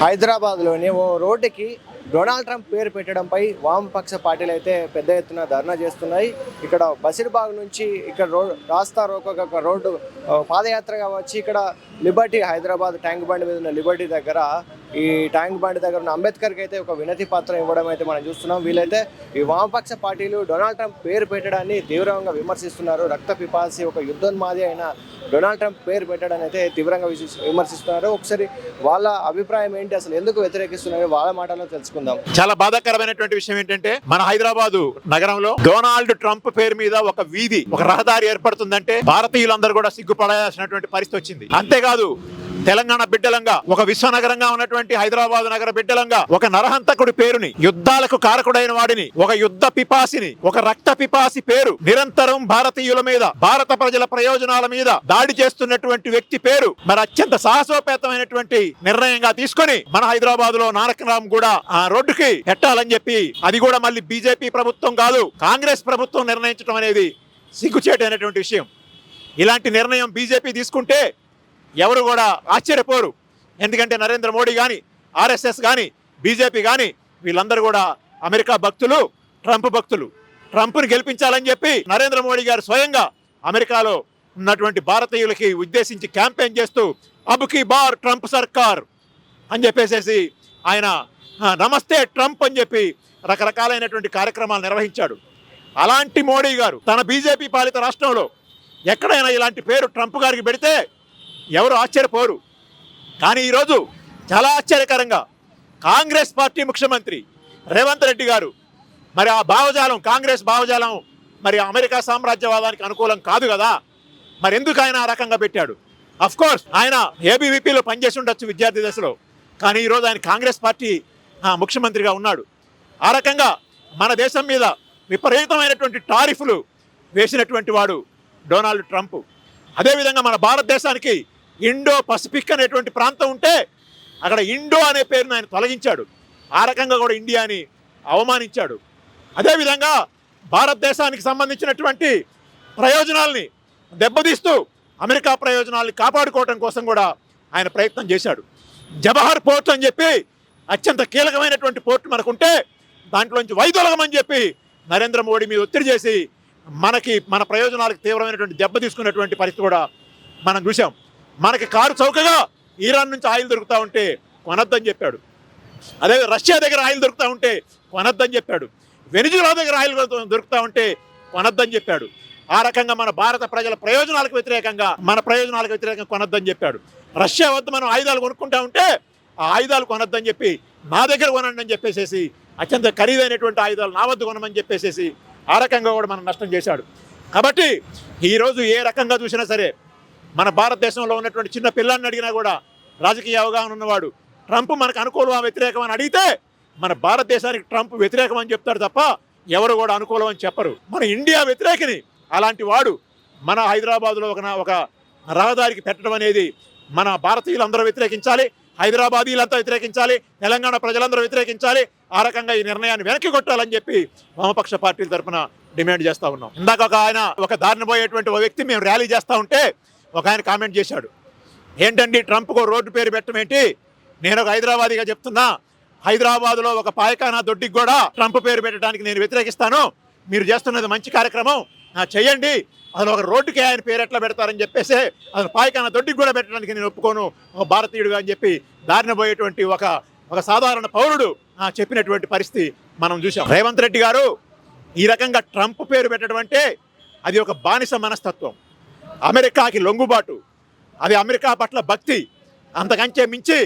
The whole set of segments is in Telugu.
హైదరాబాద్లోని ఓ రోడ్డుకి డొనాల్డ్ ట్రంప్ పేరు పెట్టడంపై వామపక్ష పార్టీలు అయితే పెద్ద ఎత్తున ధర్నా చేస్తున్నాయి. ఇక్కడ బసిర్బాగ్ నుంచి ఇక్కడ రాస్తా రోకో రోడ్డు పాదయాత్రగా వచ్చి ఇక్కడ లిబర్టీ హైదరాబాద్ ట్యాంక్ బండ్ మీద ఉన్న లిబర్టీ దగ్గర ఈ ట్యాంక్ బండ్ దగ్గర ఉన్న అంబేద్కర్కి అయితే ఒక వినతి పత్రం ఇవ్వడం అయితే మనం చూస్తున్నాం. వీళ్ళైతే ఈ వామపక్ష పార్టీలు డొనాల్డ్ ట్రంప్ పేరు పెట్టడాన్ని తీవ్రంగా విమర్శిస్తున్నారు. రక్త పిపాసి ఒక యుద్ధోన్మాది అయిన డొనాల్డ్ ట్రంప్ పేరు పెట్టడాన్ని అయితే తీవ్రంగా విమర్శిస్తున్నారు. ఒకసారి వాళ్ళ అభిప్రాయం ఏంటి, అసలు ఎందుకు వ్యతిరేకిస్తున్నారు, వాళ్ళ మాటల్లో తెలుసుకుందాం. చాలా బాధాకరమైనటువంటి విషయం ఏంటంటే మన హైదరాబాదు నగరంలో డొనాల్డ్ ట్రంప్ పేరు మీద ఒక వీధి, ఒక రహదారి ఏర్పడుతుందంటే భారతీయులందరూ కూడా సిగ్గుపడాల్సినటువంటి పరిస్థితి వచ్చింది. అంతేకాదు తెలంగాణ బిడ్డలంగా, ఒక విశ్వనగరంగా ఉన్నటువంటి హైదరాబాద్ నగర బిడ్డలంగా ఒక నరహంతకుడి పేరుని, యుద్ధాలకు కారకుడైన వాడిని, ఒక యుద్ధ పిపాసిని, ఒక రక్త పిపాసి పేరు నిరంతరం భారతీయుల మీద, భారత ప్రజల ప్రయోజనాల మీద దాడి చేస్తున్నటువంటి వ్యక్తి పేరు మరి అత్యంత సాహసోపేతమైనటువంటి నిర్ణయంగా తీసుకొని మన హైదరాబాద్ లో నానక్రామ్ కూడా ఆ రోడ్డుకి పెట్టాలని చెప్పి, అది కూడా మళ్ళీ బీజేపీ ప్రభుత్వం కాదు కాంగ్రెస్ ప్రభుత్వం నిర్ణయించడం అనేది సిగ్గుచేటైనటువంటి విషయం. ఇలాంటి నిర్ణయం బీజేపీ తీసుకుంటే ఎవరు కూడా ఆశ్చర్యపోరు. ఎందుకంటే నరేంద్ర మోడీ కానీ, ఆర్ఎస్ఎస్ కానీ, బీజేపీ కానీ వీళ్ళందరూ కూడా అమెరికా భక్తులు, ట్రంప్ భక్తులు. ట్రంప్ను గెలిపించాలని చెప్పి నరేంద్ర మోడీ గారు స్వయంగా అమెరికాలో ఉన్నటువంటి భారతీయులకి ఉద్దేశించి క్యాంపెయిన్ చేస్తూ అబ్ కీ బార్ ట్రంప్ సర్కార్ అని చెప్పేసేసి ఆయన నమస్తే ట్రంప్ అని చెప్పి రకరకాలైనటువంటి కార్యక్రమాలు నిర్వహించాడు. అలాంటి మోడీ గారు తన బీజేపీ పాలిత రాష్ట్రంలో ఎక్కడైనా ఇలాంటి పేరు ట్రంప్ గారికి పెడితే ఎవరు ఆశ్చర్యపోరు. కానీ ఈరోజు చాలా ఆశ్చర్యకరంగా కాంగ్రెస్ పార్టీ ముఖ్యమంత్రి రేవంత్ రెడ్డి గారు మరి ఆ భావజాలం, కాంగ్రెస్ భావజాలం మరి అమెరికా సామ్రాజ్యవాదానికి అనుకూలం కాదు కదా, మరి ఎందుకు ఆయన ఆ రకంగా పెట్టాడు? అఫ్ కోర్స్ ఆయన ఏబీవీపీలో పనిచేసి ఉండొచ్చు విద్యార్థి దశలో, కానీ ఈరోజు ఆయన కాంగ్రెస్ పార్టీ ముఖ్యమంత్రిగా ఉన్నాడు. ఆ రకంగా మన దేశం మీద విపరీతమైనటువంటి టారిఫ్లు వేసినటువంటి వాడు డొనాల్డ్ ట్రంప్. అదేవిధంగా మన భారతదేశానికి ఇండో పసిఫిక్ అనేటువంటి ప్రాంతం ఉంటే అక్కడ ఇండో అనే పేరును ఆయన తొలగించాడు. ఆ రకంగా కూడా ఇండియాని అవమానించాడు. అదేవిధంగా భారతదేశానికి సంబంధించినటువంటి ప్రయోజనాల్ని దెబ్బతీస్తూ అమెరికా ప్రయోజనాల్ని కాపాడుకోవడం కోసం కూడా ఆయన ప్రయత్నం చేశాడు. జవహర్ పోర్ట్ అని చెప్పి అత్యంత కీలకమైనటువంటి పోర్ట్ మనకుంటే దాంట్లోంచి వైదొలగమని చెప్పి నరేంద్ర మోడీ మీద ఒత్తిడి చేసి మన ప్రయోజనాలకు తీవ్రమైనటువంటి దెబ్బ తీసుకున్నటువంటి పరిస్థితి కూడా మనం చూసాం. మనకి కారు చౌకగా ఇరాన్ నుంచి ఆయిల్ దొరుకుతూ ఉంటే కొనద్దని చెప్పాడు. అదే రష్యా దగ్గర ఆయిల్ దొరుకుతూ ఉంటే కొనద్దని చెప్పాడు. వెనిజులా దగ్గర ఆయిల్ దొరుకుతూ ఉంటే కొనద్దని చెప్పాడు. ఆ రకంగా మన భారత ప్రజల ప్రయోజనాలకు వ్యతిరేకంగా, మన ప్రయోజనాలకు వ్యతిరేకంగా కొనద్దని చెప్పాడు. రష్యా వద్ద మనం ఆయుధాలు కొనుక్కుంటా ఉంటే ఆ ఆయుధాలు కొనద్దని చెప్పి నా దగ్గర కొనండి అని చెప్పేసేసి, అత్యంత ఖరీదైనటువంటి ఆయుధాలు నా వద్ద కొనమని చెప్పేసేసి ఆ రకంగా కూడా మనం నష్టం చేశాడు. కాబట్టి ఈరోజు ఏ రకంగా చూసినా సరే మన భారతదేశంలో ఉన్నటువంటి చిన్న పిల్లాన్ని అడిగినా కూడా రాజకీయ అవగాహన ఉన్నవాడు ట్రంప్ మనకు అనుకూలం వ్యతిరేకం అని అడిగితే మన భారతదేశానికి ట్రంప్ వ్యతిరేకం అని చెప్తాడు తప్ప ఎవరు కూడా అనుకూలం అని చెప్పరు. మన ఇండియా వ్యతిరేకిని అలాంటి వాడు మన హైదరాబాద్లో ఒక రహదారికి పెట్టడం అనేది మన భారతీయులందరూ వ్యతిరేకించాలి, హైదరాబాదీలంతా వ్యతిరేకించాలి, తెలంగాణ ప్రజలందరూ వ్యతిరేకించాలి. ఆ రకంగా ఈ నిర్ణయాన్ని వెనక్కి కొట్టాలని చెప్పి వామపక్ష పార్టీల తరఫున డిమాండ్ చేస్తూ ఉన్నాం. ఇందాక ఒక దారిన పోయేటువంటి ఒక వ్యక్తి మేము ర్యాలీ చేస్తూ ఉంటే ఒక ఆయన కామెంట్ చేశాడు, ఏంటండి ట్రంప్కు రోడ్డు పేరు పెట్టడం ఏంటి? నేను ఒక హైదరాబాదీగా చెప్తున్నా, హైదరాబాద్లో ఒక పాయకానా దొడ్డికి కూడా ట్రంప్ పేరు పెట్టడానికి నేను వ్యతిరేకిస్తాను. మీరు చేస్తున్నది మంచి కార్యక్రమం, చెయ్యండి. అసలు ఒక రోడ్డుకి ఆయన పేరు ఎట్లా పెడతారని చెప్పేసి అసలు పాయకానా దొడ్డికి కూడా పెట్టడానికి నేను ఒప్పుకోను ఒక భారతీయుడుగా అని చెప్పి దారిన పోయేటువంటి ఒక సాధారణ పౌరుడు చెప్పినటువంటి పరిస్థితి మనం చూసాం. రేవంత్ రెడ్డి గారు ఈ రకంగా ట్రంప్ పేరు పెట్టడం అంటే అది ఒక బానిస మనస్తత్వం, అమెరికాకి లొంగుబాటు, అది అమెరికా పట్ల భక్తి. అంతకంటే మించి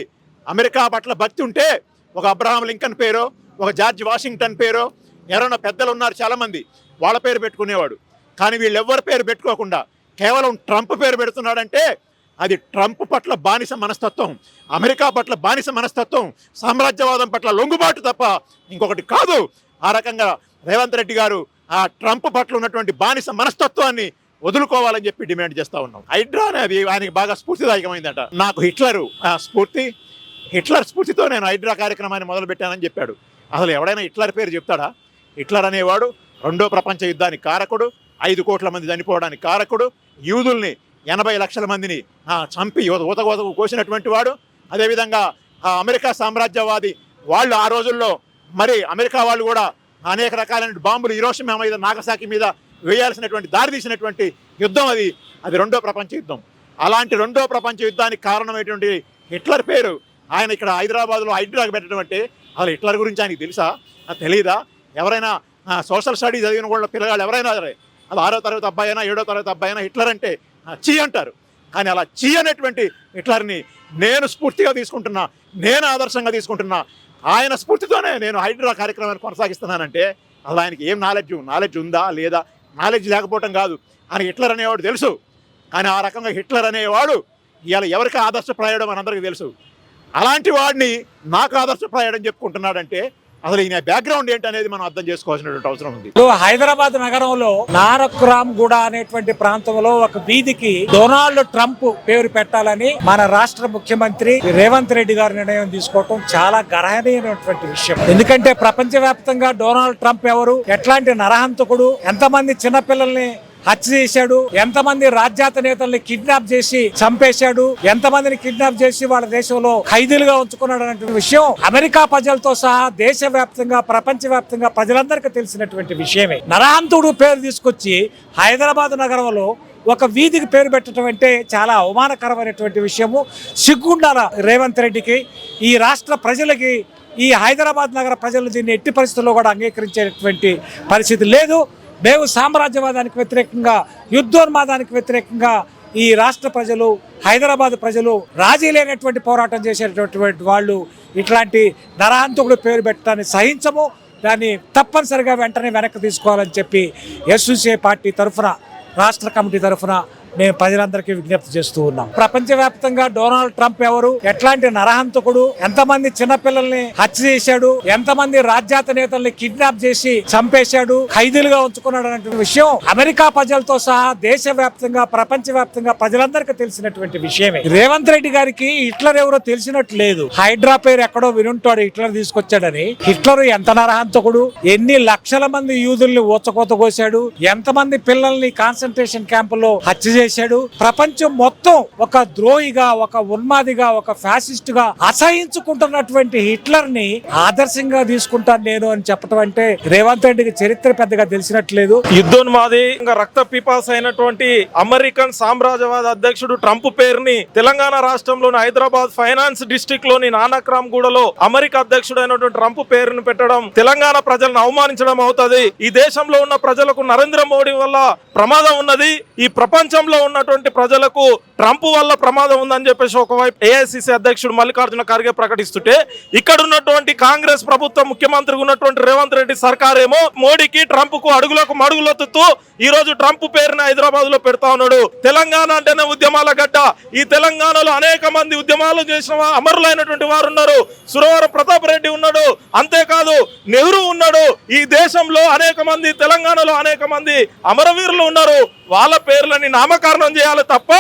అమెరికా పట్ల భక్తి ఉంటే ఒక అబ్రహాం లింకన్ పేరు, ఒక జార్జ్ వాషింగ్టన్ పేరు, ఎవరైనా పెద్దలు ఉన్నారు చాలామంది, వాళ్ళ పేరు పెట్టుకునేవాడు. కానీ వీళ్ళెవ్వరి పేరు పెట్టుకోకుండా కేవలం ట్రంప్ పేరు పెడుతున్నాడంటే అది ట్రంప్ పట్ల బానిస మనస్తత్వం, అమెరికా పట్ల బానిస మనస్తత్వం, సామ్రాజ్యవాదం పట్ల లొంగుబాటు తప్ప ఇంకొకటి కాదు. ఆ రకంగా రేవంత్ రెడ్డి గారు ఆ ట్రంప్ పట్ల ఉన్నటువంటి బానిస మనస్తత్వాన్ని వదులుకోవాలని చెప్పి డిమాండ్ చేస్తూ ఉన్నాం. హైడ్రా అనేది ఆయనకి బాగా స్ఫూర్తిదాయకమైందట. నాకు హిట్లర్ స్ఫూర్తితో నేను హైడ్రా కార్యక్రమాన్ని మొదలుపెట్టానని చెప్పాడు. అసలు ఎవడైనా హిట్లర్ పేరు చెప్తాడా? హిట్లర్ అనేవాడు రెండో ప్రపంచ యుద్ధానికి కారకుడు, 5 కోట్ల మంది చనిపోవడానికి కారకుడు, యూదుల్ని 80 లక్షల మందిని చంపి ఊతగోతకు కోసినటువంటి వాడు. అదేవిధంగా ఆ అమెరికా సామ్రాజ్యవాది వాళ్ళు ఆ రోజుల్లో మరి అమెరికా వాళ్ళు కూడా అనేక రకాలైన బాంబులు హిరోషిమా మీద నాగసాకి మీద వేయాల్సినటువంటి దారి తీసినటువంటి యుద్ధం అది రెండో ప్రపంచ యుద్ధం. అలాంటి రెండో ప్రపంచ యుద్ధానికి కారణమైనటువంటి హిట్లర్ పేరు ఆయన ఇక్కడ హైదరాబాద్లో హైడ్రాకి పెట్టడం అంటే అసలు హిట్లర్ గురించి ఆయనకి తెలుసా, తెలీదా? ఎవరైనా సోషల్ స్టడీస్ చదివిన కూడా పిల్లగాళ్ళు ఎవరైనా సరే అది 6వ తరగతి అబ్బాయి అయినా 7వ తరగతి అబ్బాయి అయినా హిట్లర్ అంటే చీ అంటారు. కానీ అలా చీ అనేటువంటి హిట్లర్ని నేను స్ఫూర్తిగా తీసుకుంటున్నా, నేను ఆదర్శంగా తీసుకుంటున్నా, ఆయన స్ఫూర్తితోనే నేను హైడ్రా కార్యక్రమాన్ని కొనసాగిస్తున్నానంటే అలా ఆయనకి ఏం నాలెడ్జ్ ఉందా లేదా? నాలెడ్జ్ లేకపోవటం కాదు, ఆయన హిట్లర్ అనేవాడు తెలుసు. కానీ ఆ రకంగా హిట్లర్ అనేవాడు ఇవాళ ఎవరికి ఆదర్శప్రాయుడో మనందరికీ తెలుసు. అలాంటి వాడిని నాకు ఆదర్శప్రాయుడని చెప్పుకుంటున్నాడంటే అసలు ఈయన బ్యాక్గ్రౌండ్ ఏంటనేది మనం అర్థం చేసుకోవాల్సినటువంటి అవసరం ఉంది. హైదరాబాద్ నగరంలో నానక్రామ్ గూడ అనేటువంటి ప్రాంతంలో ఒక వీధికి డొనాల్డ్ ట్రంప్ పేరు పెట్టాలని మన రాష్ట్ర ముఖ్యమంత్రి రేవంత్ రెడ్డి గారు నిర్ణయం తీసుకోవటం చాలా గర్హనీయమైనటువంటి విషయం. ఎందుకంటే ప్రపంచవ్యాప్తంగా డొనాల్డ్ ట్రంప్ ఎవరు, ఎట్లాంటి నరహంతకుడు, ఎంతమంది చిన్నపిల్లల్ని హత్య చేశాడు, ఎంతమంది రాజ్యాత నేతల్ని కిడ్నాప్ చేసి చంపేశాడు, ఎంతమందిని కిడ్నాప్ చేసి వాళ్ళ దేశంలో ఖైదీలుగా ఉంచుకున్నాడు అనే విషయం అమెరికా ప్రజలతో సహా దేశవ్యాప్తంగా ప్రపంచవ్యాప్తంగా ప్రజలందరికీ తెలిసినటువంటి విషయమే. నరహంతుడు పేరు తీసుకొచ్చి హైదరాబాద్ నగరంలో ఒక వీధికి పేరు పెట్టడం అంటే చాలా అవమానకరమైనటువంటి విషయము. సిగ్గుండాల రేవంత్ రెడ్డికి, ఈ రాష్ట్ర ప్రజలకి, ఈ హైదరాబాద్ నగర ప్రజలు దీన్ని ఎట్టి పరిస్థితుల్లో కూడా అంగీకరించేటువంటి పరిస్థితి లేదు. మేము సామ్రాజ్యవాదానికి వ్యతిరేకంగా, యుద్ధోన్మాదానికి వ్యతిరేకంగా ఈ రాష్ట్ర ప్రజలు, హైదరాబాద్ ప్రజలు రాజీ లేనటువంటి పోరాటం చేసేటటువంటి వాళ్ళు ఇట్లాంటి నరహంతకుడు పేరు పెట్టడాన్ని సహించము. దాన్ని తప్పనిసరిగా వెంటనే వెనక్కి తీసుకోవాలని చెప్పి ఎస్యూసీఐ పార్టీ తరఫున, రాష్ట్ర కమిటీ తరఫున మేము ప్రజలందరికీ విజ్ఞప్తి చేస్తూ ఉన్నాం. ప్రపంచవ్యాప్తంగా డొనాల్డ్ ట్రంప్ ఎవరు, ఎట్లాంటి నరహంతకుడు, ఎంతమంది చిన్నపిల్లల్ని హత్య చేశాడు, ఎంతమంది రాజ్యాత నేతల్ని కిడ్నాప్ చేసి చంపేశాడు, ఖైదీలుగా ఉంచుకున్నాడు అనే విషయం అమెరికా ప్రజలతో సహా దేశవ్యాప్తంగా ప్రపంచవ్యాప్తంగా ప్రజలందరికీ తెలిసినటువంటి విషయమే. రేవంత్ రెడ్డి గారికి హిట్లర్ ఎవరో తెలిసినట్టు లేదు. హైడ్రా పేరు ఎక్కడో వినుంటాడు హిట్లర్ తీసుకొచ్చాడని. హిట్లర్ ఎంత నరహంతకుడు, ఎన్ని లక్షల మంది యూదుల్ని ఊచకోత కోసాడు, ఎంతమంది పిల్లల్ని కాన్సన్ట్రేషన్ క్యాంపుల్లో హత్య చేశాడు. ప్రపంచం మొత్తం ఒక ద్రోహిగా, ఒక ఉన్మాదిగా, ఒక ఫ్యాసిస్ట్ గా అసహించుకుంటున్నటువంటి హిట్లర్ ని ఆదర్శంగా తీసుకుంటాను నేను అని చెప్పడం అంటే రేవంత్ రెడ్డికి చరిత్ర పెద్దగా తెలిసినట్లేదు. యుద్ధోన్మాది రక్త పిపాస అయినటువంటి అమెరికన్ సామ్రాజ్యవాద అధ్యక్షుడు ట్రంప్ పేరుని తెలంగాణ రాష్ట్రంలోని హైదరాబాద్ ఫైనాన్స్ డిస్ట్రిక్ట్ లోని నానక్రామ్ గూడలో అమెరికా అధ్యక్షుడు అయినటువంటి ట్రంప్ పేరును పెట్టడం తెలంగాణ ప్రజలను అవమానించడం అవుతుంది. ఈ దేశంలో ఉన్న ప్రజలకు నరేంద్ర మోడీ వల్ల ప్రమాదం ఉన్నది, ఈ ప్రపంచంలో ఉన్నటువంటి ప్రజలకు ట్రంప్ వల్ల ప్రమాదం ఉందని చెప్పేసి ఒకవైపు ఏఐసిసి అధ్యక్షుడు మల్లికార్జున ఖర్గే ప్రకటిస్తుంటే, ఇక్కడ ఉన్నటువంటి కాంగ్రెస్ ప్రభుత్వం ముఖ్యమంత్రిగా ఉన్నటువంటి రేవంత్ రెడ్డి సర్కార్ ఏమో మోడీకి ట్రంప్ కు అడుగులకు మడుగులొత్తుతూ ఈ రోజు ట్రంప్ పేరుని హైదరాబాద్ లో పెడతా ఉన్నాడు. తెలంగాణ అంటేనే ఉద్యమాల గడ్డ. ఈ తెలంగాణలో అనేక మంది ఉద్యమాలు చేసిన అమరులైనటువంటి వారు ఉన్నారు. సురవరం ప్రతాప్ రెడ్డి ఉన్నాడు, అంతేకాదు నెహ్రూ ఉన్నాడు. ఈ దేశంలో అనేక మంది, తెలంగాణలో అనేక మంది అమరవీరులు ఉన్నారు. వాళ్ళ పేర్లని నామకరణం చేయాలి తప్ప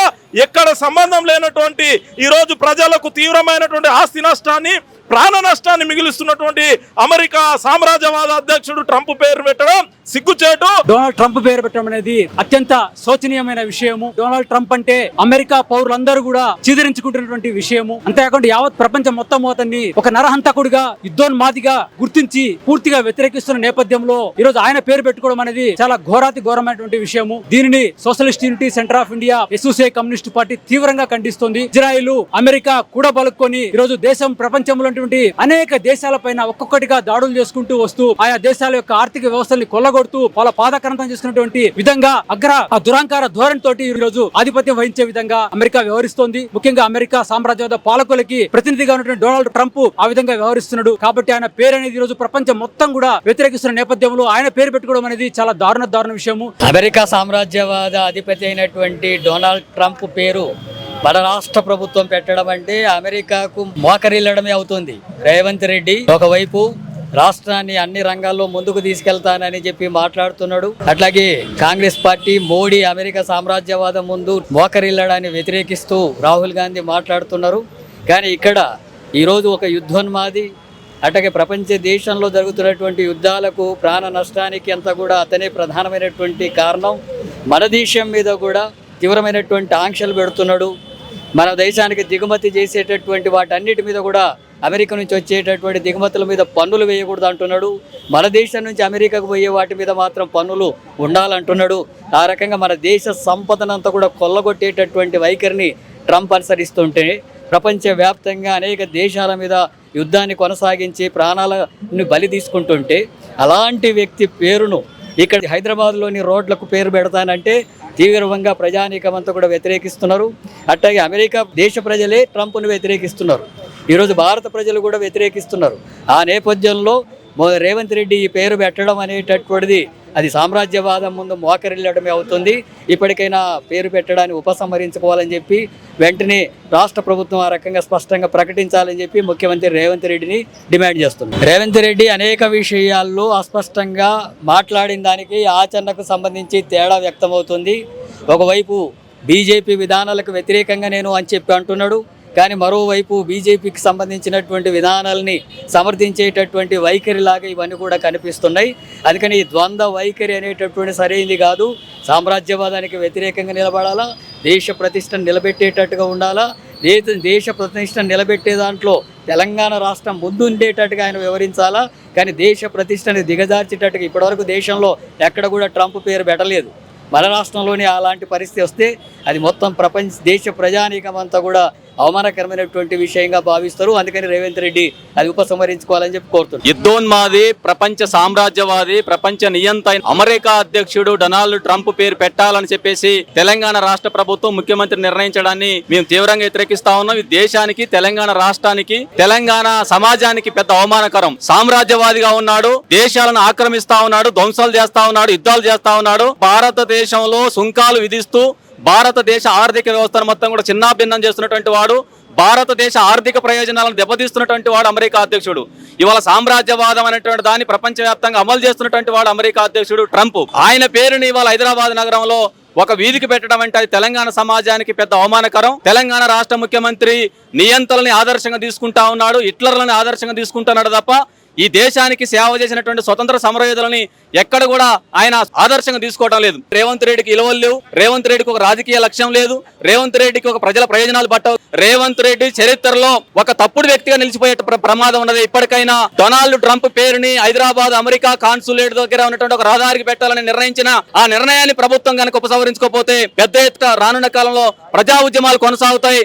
ఎక్కడ సంబంధం లేనటువంటి ఈ రోజు ప్రజలకు తీవ్రమైనటువంటి ఆస్తి నష్టాన్ని, ప్రాణ నష్టాన్ని మిగిలిస్తున్నటువంటి అమెరికా సామ్రాజ్యవాద అధ్యక్షుడు ట్రంప్ పేరు పెట్టడం సిగ్గుచేటు. డొనాల్డ్ ట్రంప్ పేరు పెట్టడం అనేది అత్యంత శోచనీయమైన విషయము. డొనాల్డ్ ట్రంప్ అంటే అమెరికా పౌరులందరూ కూడా చీదరించుకుంటున్నటువంటి విషయము. అంతేకాకుండా యావత్ ప్రపంచం మొత్తం అతన్ని ఒక నరహంతకుడిగా, యుద్ధోన్మాదిగా గుర్తించి పూర్తిగా వ్యతిరేకిస్తున్న నేపథ్యంలో ఈ రోజు ఆయన పేరు పెట్టుకోవడం అనేది చాలా ఘోరాతి ఘోరమైనటువంటి విషయము. దీనిని socialist unity centre of India, SUCI communist party తీవ్రంగా ఖండిస్తుంది. ఇజ్రాయిల్, అమెరికా కూడా బలుక్కొని ఈ రోజు దేశం, ప్రపంచంలో అనేక దేశాలపైన ఒక్కొక్కటిగా దాడులు చేసుకుంటూ వస్తూ ఆయా దేశాల యొక్క ఆర్థిక వ్యవస్థల్ని కొల్లగొడుతూ వాళ్ళ పాదకరణం చేసుకున్నటువంటి విధంగా దురాంకార ధోరణితో ఈ రోజు ఆధిపత్యం వహించే విధంగా అమెరికా వ్యవహరిస్తోంది. ముఖ్యంగా అమెరికా సామ్రాజ్యవాద పాలకులకి ప్రతినిధిగా ఉన్నటువంటి డొనాల్డ్ ట్రంప్ ఆ విధంగా వ్యవహరిస్తున్నాడు. కాబట్టి ఆయన పేరు అనేది ఈ రోజు ప్రపంచం మొత్తం కూడా వ్యతిరేకిస్తున్న నేపథ్యంలో ఆయన పేరు పెట్టుకోవడం అనేది చాలా దారుణ విషయము. అమెరికా సామ్రాజ్యవాద అధిపతి అయినటువంటి డొనాల్డ్ ట్రంప్ పేరు మన రాష్ట్ర ప్రభుత్వం పెట్టడం అంటే అమెరికాకు మోకరిల్లడమే అవుతుంది. రేవంత్ రెడ్డి ఒకవైపు రాష్ట్రాన్ని అన్ని రంగాల్లో ముందుకు తీసుకెళ్తానని చెప్పి మాట్లాడుతున్నాడు. అట్లాగే కాంగ్రెస్ పార్టీ, మోడీ అమెరికా సామ్రాజ్యవాదం ముందు మోకరిల్లడాన్ని వ్యతిరేకిస్తూ రాహుల్ గాంధీ మాట్లాడుతున్నారు. కానీ ఇక్కడ ఈరోజు ఒక యుద్ధోన్మాది, అట్లాగే ప్రపంచ దేశంలో జరుగుతున్నటువంటి యుద్ధాలకు, ప్రాణ నష్టానికి అంతా కూడా అతనే ప్రధానమైనటువంటి కారణం. మన దేశం మీద కూడా తీవ్రమైనటువంటి ఆంక్షలు పెడుతున్నాడు. మన దేశానికి దిగుమతి చేసేటటువంటి వాటన్నిటి మీద కూడా అమెరికా నుంచి వచ్చేటటువంటి దిగుమతుల మీద పన్నులు వేయకూడదు అంటున్నాడు. మన దేశం నుంచి అమెరికాకు పోయే వాటి మీద మాత్రం పన్నులు ఉండాలంటున్నాడు. ఆ రకంగా మన దేశ సంపదనంతా కూడా కొల్లగొట్టేటటువంటి వైఖరిని ట్రంప్ అనుసరిస్తుంటే ప్రపంచవ్యాప్తంగా అనేక దేశాల మీద యుద్ధాన్ని కొనసాగించి ప్రాణాలను బలి తీసుకుంటుంటే అలాంటి వ్యక్తి పేరును ఇక్కడ హైదరాబాద్లోని రోడ్లకు పేరు పెడతానంటే తీవ్రంగా ప్రజానీకమంతా కూడా వ్యతిరేకిస్తున్నారు. అట్లాగే అమెరికా దేశ ప్రజలే ట్రంప్ను వ్యతిరేకిస్తున్నారు. ఈరోజు భారత ప్రజలు కూడా వ్యతిరేకిస్తున్నారు. ఆ నేపథ్యంలో రేవంత్ రెడ్డి ఈ పేరు పెట్టడం అనేటటువంటిది అది సామ్రాజ్యవాదం ముందు మోకరిల్లడమే అవుతుంది. ఇప్పటికైనా పేరు పెట్టడాన్ని ఉపసంహరించుకోవాలని చెప్పి వెంటనే రాష్ట్ర ప్రభుత్వం ఆ రకంగా స్పష్టంగా ప్రకటించాలని చెప్పి ముఖ్యమంత్రి రేవంత్ రెడ్డిని డిమాండ్ చేస్తున్నారు. రేవంత్ రెడ్డి అనేక విషయాల్లో అస్పష్టంగా మాట్లాడిన దానికి ఆచరణకు సంబంధించి తేడా వ్యక్తమవుతుంది. ఒకవైపు బీజేపీ విధానాలకు వ్యతిరేకంగా నేను అని చెప్పి అంటున్నాడు. కానీ మరోవైపు బీజేపీకి సంబంధించినటువంటి విధానాలని సమర్థించేటటువంటి వైఖరిలాగా ఇవన్నీ కూడా కనిపిస్తున్నాయి. అందుకని ఈ ద్వంద్వ వైఖరి అనేటటువంటి సరైనది కాదు. సామ్రాజ్యవాదానికి వ్యతిరేకంగా నిలబడాలా, దేశ ప్రతిష్టను నిలబెట్టేటట్టుగా ఉండాలా, దేశ ప్రతిష్టను నిలబెట్టే దాంట్లో తెలంగాణ రాష్ట్రం ముందుండేటట్టుగా ఆయన వివరించాలా. కానీ దేశ ప్రతిష్టని దిగజార్చేటట్టుగా ఇప్పటివరకు దేశంలో ఎక్కడ కూడా ట్రంప్ పేరు పెట్టలేదు. మన రాష్ట్రంలోనే అలాంటి పరిస్థితి వస్తే అది మొత్తం దేశ ప్రజానీకం అంతా కూడా అవమానకరమైనటువంటి విషయంగా భావిస్తారు. అందుకని రేవంత్ రెడ్డి అది ఉపసంహరించుకోవాలని చెప్పి కోరుతున్నారు. యుద్ధోన్మాది, ప్రపంచ సామ్రాజ్యవాది, ప్రపంచ నియంత అమెరికా అధ్యక్షుడు డొనాల్డ్ ట్రంప్ పేరు పెట్టాలని చెప్పేసి తెలంగాణ రాష్ట్ర ప్రభుత్వం ముఖ్యమంత్రి నిర్ణయించడాన్ని మేము తీవ్రంగా వ్యతిరేకిస్తా ఉన్నాం. ఇది దేశానికి, తెలంగాణ రాష్ట్రానికి, తెలంగాణ సమాజానికి పెద్ద అవమానకరం. సామ్రాజ్యవాదిగా ఉన్నాడు, దేశాలను ఆక్రమిస్తా ఉన్నాడు, ధ్వంసాలు చేస్తా ఉన్నాడు, యుద్ధాలు చేస్తా ఉన్నాడు. భారతదేశంలో సుంకాలు విధిస్తూ భారతదేశ ఆర్థిక వ్యవస్థను మొత్తం కూడా చిన్నాభిన్నం చేస్తున్నటువంటి వాడు, భారతదేశ ఆర్థిక ప్రయోజనాలను దెబ్బతీస్తున్నటువంటి వాడు అమెరికా అధ్యక్షుడు. ఇవాళ సామ్రాజ్యవాదం అనేటువంటి దాన్ని ప్రపంచవ్యాప్తంగా అమలు చేస్తున్నటువంటి వాడు అమెరికా అధ్యక్షుడు ట్రంప్. ఆయన పేరుని ఇవాళ హైదరాబాద్ నగరంలో ఒక వీధికి పెట్టడం అంటే అది తెలంగాణ సమాజానికి పెద్ద అవమానకరం. తెలంగాణ రాష్ట్ర ముఖ్యమంత్రి నియంతలని ఆదర్శంగా తీసుకుంటా ఉన్నాడు, హిట్లర్లని ఆదర్శంగా తీసుకుంటున్నాడు తప్ప ఈ దేశానికి సేవ చేసినటువంటి స్వతంత్ర సమరయోధులని ఎక్కడ కూడా ఆయన ఆదర్శంగా తీసుకోవడం లేదు. రేవంత్ రెడ్డికి ఇలువలు లేవు, రేవంత్ రెడ్డికి ఒక రాజకీయ లక్ష్యం లేదు, రేవంత్ రెడ్డికి ఒక ప్రజల ప్రయోజనాలు పట్టవు. రేవంత్ రెడ్డి చరిత్రలో ఒక తప్పుడు వ్యక్తిగా నిలిచిపోయే ప్రమాదం ఉన్నది. ఇప్పటికైనా డొనాల్డ్ ట్రంప్ పేరుని హైదరాబాద్ అమెరికా కాన్సులేట్ దగ్గర ఉన్నటువంటి ఒక రహదారికి పెట్టాలని నిర్ణయించిన ఆ నిర్ణయాన్ని ప్రభుత్వం కనుక ఉపసంహరించుకోకపోతే పెద్ద ఎత్తున రానున్న కాలంలో ప్రజా ఉద్యమాలు కొనసాగుతాయి.